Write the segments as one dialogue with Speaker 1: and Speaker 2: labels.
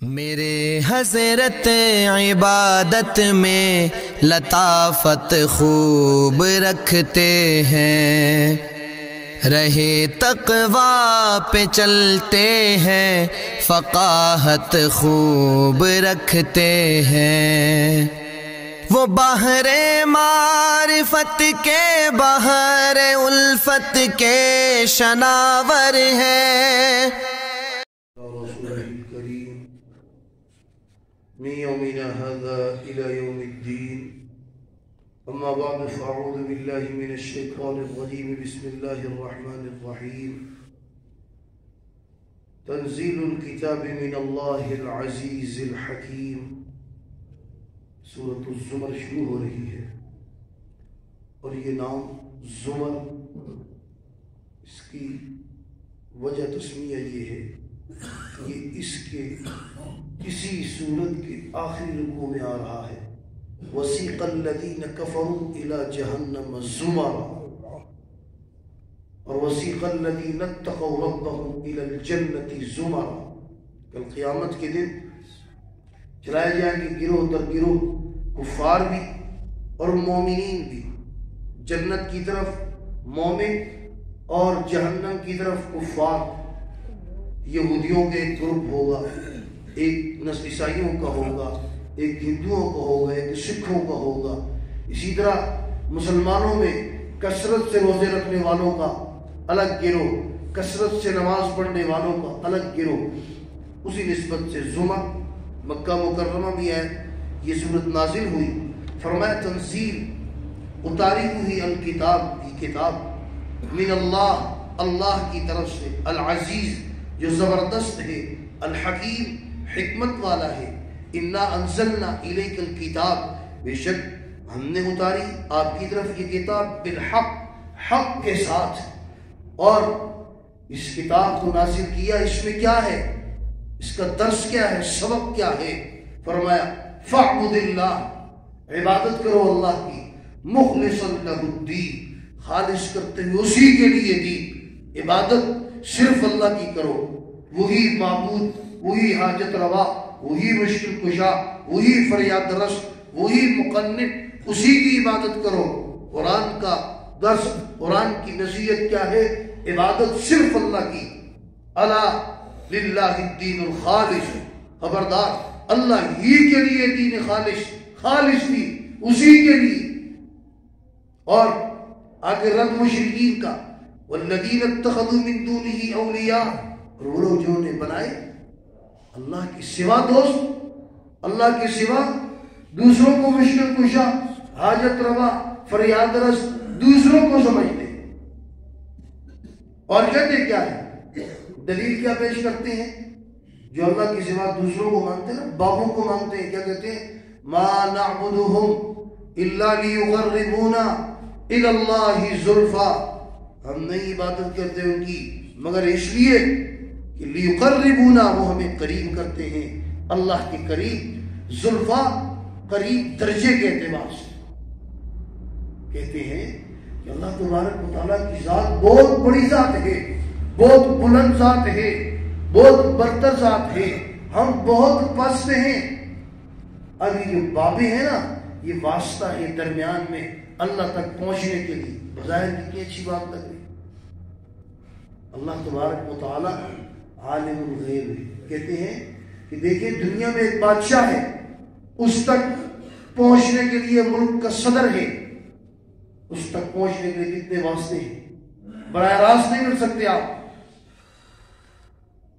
Speaker 1: میرے حضرت عبادت میں لطافت خوب رکھتے ہیں، رہے تقویٰ پہ چلتے ہیں، فقاہت خوب رکھتے ہیں۔ وہ بحر معرفت کے بحر الفت کے شناور ہیں۔
Speaker 2: من يومنا هذا إلى يوم الدين، أما بعد فأعوذ بالله من الشيطان الرجيم، بسم الله الرحمن الرحيم۔ تنزيل الكتاب من الله العزيز الحكيم۔ سورة الزمر شروع ہو رہی ہے، اور یہ نام زمر، اس کی وجہ تسمیہ یہ ہے، یہ اس کے کسی سورت کے آخری رکوع میں آ رہا ہے۔ وَسِيقَ الَّذِينَ كَفَرُوا إِلَى جَهَنَّمَ زُمَرًا، اور وَسِيقَ الَّذِينَ اتَّقَوْا رَبَّهُمْ إِلَى الْجَنَّةِ زُمَرًا۔ کل قیامت کے دن چلائے جائیں گے گروہ در گروہ، کفار بھی اور مومنین بھی، جنت کی طرف مومن اور جہنم کی طرف کفار۔ یہودیوں کے ایک گروپ ہوگا، ایک عیسائیوں کا ہوگا، ایک ہندوؤں کا ہوگا، ایک سکھوں کا ہوگا۔ اسی طرح مسلمانوں میں کثرت سے روزے رکھنے والوں کا الگ گروہ، کثرت سے نماز پڑھنے والوں کا الگ گروہ۔ اسی نسبت سے زمر مکہ مکرمہ بھی ہے، یہ صورت نازل ہوئی۔ فرمایا تنزیل، اتاری ہوئی الکتاب، یہ کتاب، من اللہ، اللہ کی طرف سے، العزیز جو زبردست ہے، الحکیم حکمت والا ہے۔ انا انزلنا الیک الکتاب، بے شک ہم نے اتاری آپ کی طرف یہ کتاب، بالحق، حق کے ساتھ۔ اور اس کتاب کو نازل کیا، اس میں کیا ہے، اس کا درس کیا ہے، سبق کیا ہے؟ فرمایا فاعبد اللہ، عبادت کرو اللہ کی، مخلصا لہ الدین، خالص کرتے ہوئے اسی کے لیے دین، عبادت صرف اللہ کی کرو، وہی معبود، وہی حاجت روا، وہی مشکل کشا، وہی فریاد رس، وہی مقنن، اسی کی عبادت کرو۔ قرآن کا درس، قرآن کی نصیحت کیا ہے؟ عبادت صرف اللہ کی۔ الا للہ الدین الخالص، خبردار اللہ ہی کے لیے دین خالص بھی اسی کے لیے۔ اور آگے رد مشرکین کا، والذین اتخذوا من دونہ اولیاء، اور وہ لوگ جنہوں نے بنائے اللہ کے سوا دوست، اللہ کے سوا دوسروں کو مشکل کشا، حاجت روا، فریاد رس، دوسروں کو سمجھتے، اور کہتے کیا ہے، دلیل کیا پیش کرتے ہیں؟ جو اللہ کے سوا دوسروں کو مانتے ہیں، بابوں کو مانتے ہیں، کیا کہتے ہیں؟ ما نعبدهم الا لیقربونا الی اللہ زلفا، ہم نہیں عبادت کرتے ان کی مگر اس لیے کہ لیقربونا، وہ ہمیں قریب کرتے ہیں اللہ کے قریب، زلفا قریب درجے کے اعتبار سے۔ کہتے ہیں کہ اللہ تبارک و تعالیٰ کی ذات بہت بڑی ذات ہے، بہت بلند ذات ہے، بہت برتر ذات ہے، ہم بہت پست ہیں۔ اب یہ جو بابیں ہیں نا، یہ واسطہ ہے درمیان میں اللہ تک پہنچنے کے لیے۔ بظاہر کتنی اچھی بات لگ رہی۔ اللہ تبارک و تعالیٰ عالم الغیب ہے۔ کہتے ہیں کہ دیکھیں دنیا میں ایک بادشاہ ہے، اس تک پہنچنے کے لیے ملک کا صدر ہے، اس تک پہنچنے کے لیے کتنے واسطے ہیں، براہ راست نہیں مل سکتے آپ۔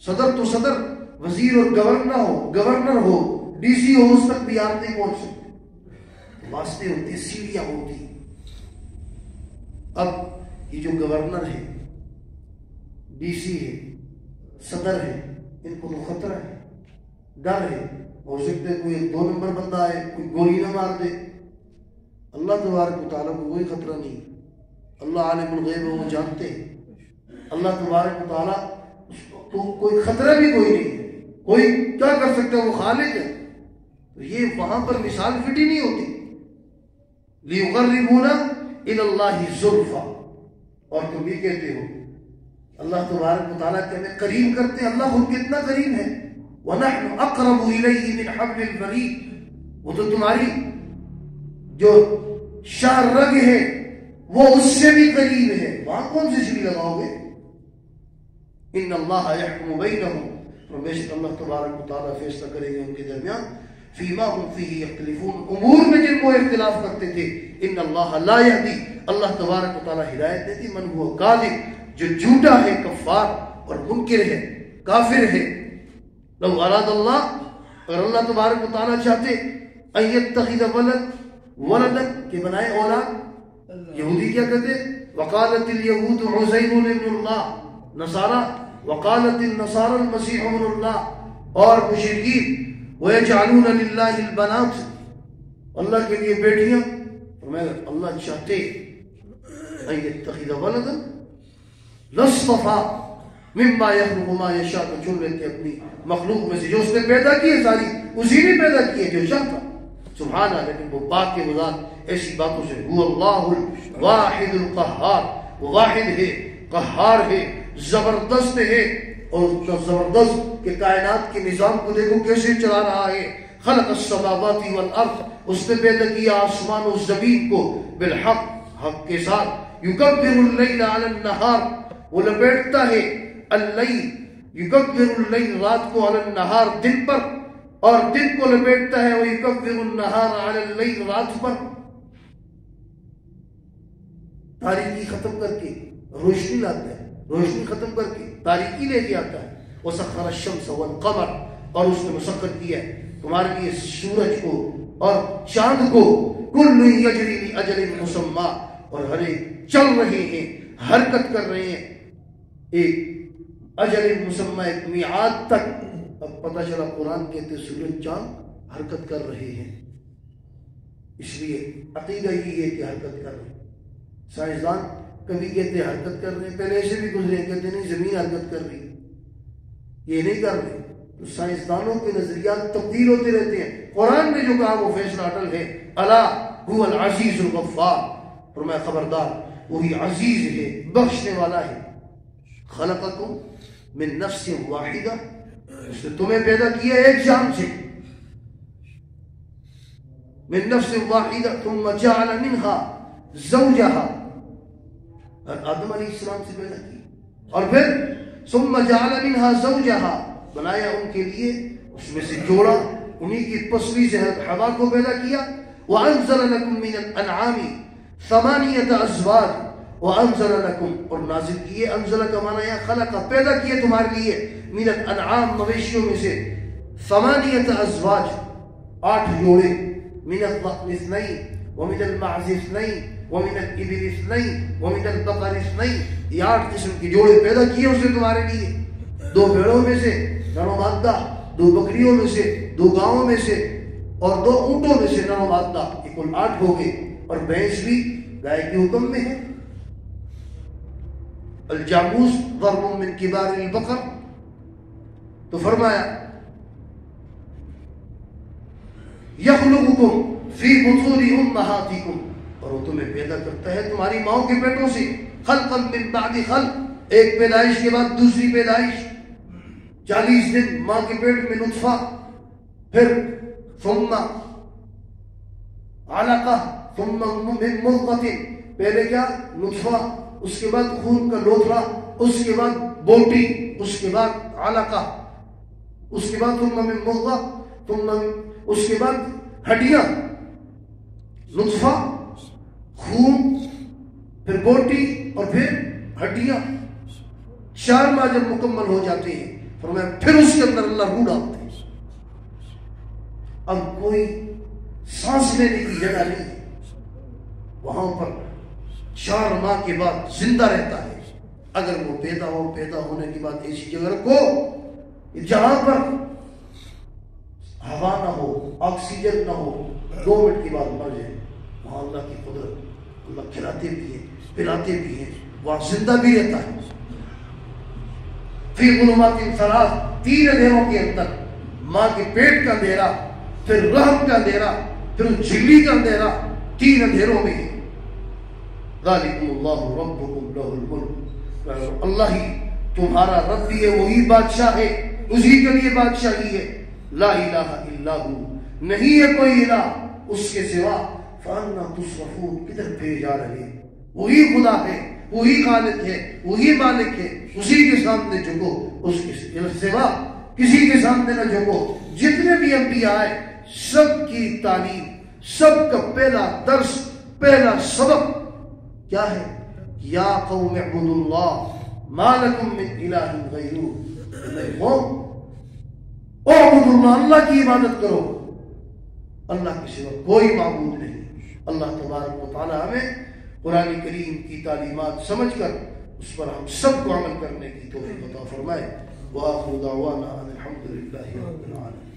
Speaker 2: صدر تو صدر، وزیر اور گورنر ہو، ڈی سی ہو، اس تک بھی آپ نہیں پہنچ سکتے، واسطے ہوتے، سیڑھیاں ہوتی۔ اب یہ جو گورنر ہے، ڈی سی ہے، صدر ہے، ان کو تو خطرہ ہے، ڈر ہے، ہو سکتا ہے کوئی 2 نمبر بندہ ہے، کوئی گولی نہ مار دے۔ اللہ تبارک و تعالیٰ کو کوئی خطرہ نہیں، اللہ عالم الغیب وہ جانتے ہیں۔ اللہ تبارک و تعالیٰ تو کوئی خطرہ بھی کوئی نہیں ہے، کوئی کیا کر سکتا ہے، وہ خالق ہے۔ تو یہ وہاں پر مثال فٹ ہی نہیں ہوتی۔ لیقربونا الی اللہ زلفا، اور تم یہ کہتے ہو اللہ تبارک و تعالیٰ کے ہمیں قریب کرتے ہیں۔ اللہ خود کتنا قریب ہے، وَنَحْنُ أَقْرَبُ إِلَيْهِ مِنْ حَبْلِ الْوَرِيدِ، وہ تو تمہاری جو شاہ رگ ہے وہ اس سے بھی قریب ہے، وہاں کون سی سیڑھی لگاؤ گے؟ ان اللہ یحکم بینہم، اور بے شک اللہ تبارک و تعالیٰ فیصلہ کرے گا ان کے درمیان، فیما ہم فیہ یختلفون، امور میں جن کو اختلاف کرتے تھے، ان اللہ لا یہدی، اللہ تبارک و تعالیٰ ہدایت دیتی من ہوا کاذب، جو جھوٹا ہے، کفار اور منکر ہے، کافر ہے۔ لو اراد اللہ، اگر اللہ تبارک و تعالیٰ چاہتے ان یتخذ ولدا کہ بنائے اولاد، یہودی کیا کہتے؟ وقالت الیہود عزیر ابن اللہ، نصارہ وقالت النصارى المسیح ابن اللہ، اور مشرکین وَيَجْعَلُونَ لِلَّهِ الْبَنَاتِ، اللہ کے لیے بیٹیاں، فرمایا اللہ چاہتے ان يتخذ ولدا لاصطفى مما يخلق ما يشاء، تو چن لیتے اپنی مخلوق میں سے جو اس نے پیدا کی ہے، ساری اسی نے پیدا کی ہے جو چاہتا، سبحانہ، لیکن وہ پاک کے وذات ایسی باتوں سے۔ هو اللہ الواحد القہار، وہ واحد ہے، قہار ہے، زبردست ہے، اور اتنا زبردست کہ کائنات کے نظام کو دیکھو کیسے چلا رہا ہے۔ خلق السماوات والارض، اس نے پیدا کیا آسمان و زمین کو، بالحق، حق کے ساتھ۔ یکبر اللیل علی النہار، وہ لپیٹتا ہے اللیل، یکبر اللیل رات کو، علی النہار دن پر، اور دن کو لپیٹتا ہے وہ یکبر النہار علی اللیل رات پر، تاریکی ختم کر کے روشنی لاتا ہے، روشنی ختم کر کے تاریکی لے کے آتا ہے۔ وسخر الشمس والقمر، اور اس نے مسخر کیا ہے تمہارے لیے سورج کو اور چاند کو، کل یجری لاجل مسمی، اور ہر ایک چل رہے ہیں، حرکت کر رہے ہیں ایک اجل مسمی، ایک میعاد تک۔ اب پتہ چلا قرآن کہتے سورج چاند حرکت کر رہے ہیں، اس لیے عقیدہ یہ ہے کہ حرکت کر رہے ہیں۔ سائنسدان کبھی کہتے ہیں حرکت کر رہے ہیں، پہلے ایسے بھی گزرے ہیں، کہتے نہیں زمین حرکت کر رہی، یہ نہیں کر رہے۔ تو سائنسدانوں کے نظریات تبدیل ہوتے رہتے ہیں، قرآن نے جو کہا وہ فیصلہ اٹل ہے۔ الا هو العزیز الغفار، فرمایا خبردار وہی عزیز ہے، بخشنے والا ہے۔ خلقکم من نفس واحدہ، اس نے تمہیں پیدا کیا ایک جان سے، من نفس واحدہ، ثم جعل منها زوجہا، آدم علیہ السلام سے پیدا کی، اور پھر ثم جعل منها زوجہا، بنایا ان کے لیے اس میں سے جوڑا، انہی کی پسلی سے حضرت حوا کو پیدا کیا۔ وَأَنزَلَ لَكُم مِّنَ الْأَنْعَامِ ثَمَانِيَةَ أَزْوَاجٍ، وَأَنزَلَ لَكُم، اور نازل کیے، انزل کا معنی ہے خلق، پیدا کیے تمہارے لیے، من الانعام، مویشیوں میں سے، ثمانیة ازواج، 8 جوڑے، من الضأن اثنين ومن المعز اثنين ومن الابل اثنين ومن البقر اثنين، یہ 8 قسم کے جوڑے پیدا کیے اس نے تمہارے لیے، 2 بھیڑوں میں سے نر و مادہ، 2 بکریوں میں سے، 2 گاؤں میں سے، اور 2 اونٹوں میں سے نر و مادہ، یہ کل 8 ہو گئے، اور بھینس بھی گائے کے حکم میں ہے۔ الجاموس ضرب من کبار البقر، تو فرمایا یخلقکم فی بطون امہاتکم، اور وہ تمہیں پیدا کرتا ہے تمہاری ماؤں کے پیٹوں سے، خلقا من بعد خلق، ایک پیدائش کے بعد دوسری پیدائش، 40 دن ماں کے پیٹ میں نطفہ، پھر ثم علقہ، ثم من مضغۃ، پہلے کیا نطفہ، اس کے بعد خون کا لوتھڑا، اس کے بعد بوٹی، اس کے بعد علقہ، اس کے بعد ثم من مضغہ، ثم اس کے بعد ہڈیاں، نطفہ، خون، پھر بوٹی، اور پھر ہڈیاں، 4 ماہ جب مکمل ہو جاتے ہیں، فرمایا پھر اس کے اندر اللہ روح ڈالتے ہیں۔ اب کوئی سانس لینے کی جگہ نہیں ہے، وہاں پر 4 ماہ کے بعد زندہ رہتا ہے۔ اگر وہ پیدا ہونے کے بعد ایسی جگہ رکھو جہاں پر ہوا نہ ہو، آکسیجن نہ ہو، 2 منٹ کے بعد مر جائے، وہاں اللہ کی قدرت، اللہ کھلاتے بھی ہیں، پلاتے بھی ہیں، وہاں زندہ بھی رہتا ہے۔ فی ظلمات 3 اندھیروں کے اندر، ماں کے پیٹ کا اندھیرا، پھر رحم کا اندھیرا، پھر جھلی کا اندھیرا، 3 اندھیروں میں ہے۔ ذالکم اللہ ربکم لہ الملک، اللہ ہی تمہارا رب بھی ہے، وہی بادشاہ ہے، اسی کے لیے بادشاہی ہے. لا الہ الا ہو، نہیں ہے کوئی الہ اس کے سوا. فَأَنَّا تُصْرَفُونَ، کدھر بھیج جا رہے؟ وہی خدا ہے، وہی خالق ہے، وہی مالک ہے. اسی کے سامنے جھکو، اس کے سوا کسی کے سامنے نہ جھکو. جتنے بھی انبیاء آئے سب کی تعلیم، سب کا پہلا درس، پہلا سبق کیا ہے؟ یا قوم اعبدوا اللہ ما لکم من الہ غیرہ. قوم اعبدوا اللہ، اللہ کی عبادت کرو، اللہ کے سوا کوئی معبود نہیں. اللہ تبارک و تعالی ہمیں قرآن کریم کی تعلیمات سمجھ کر اس پر ہم سب کو عمل کرنے کی توفیق عطا فرمائے. وآخر دعوانا ان الحمد للہ رب العالمین.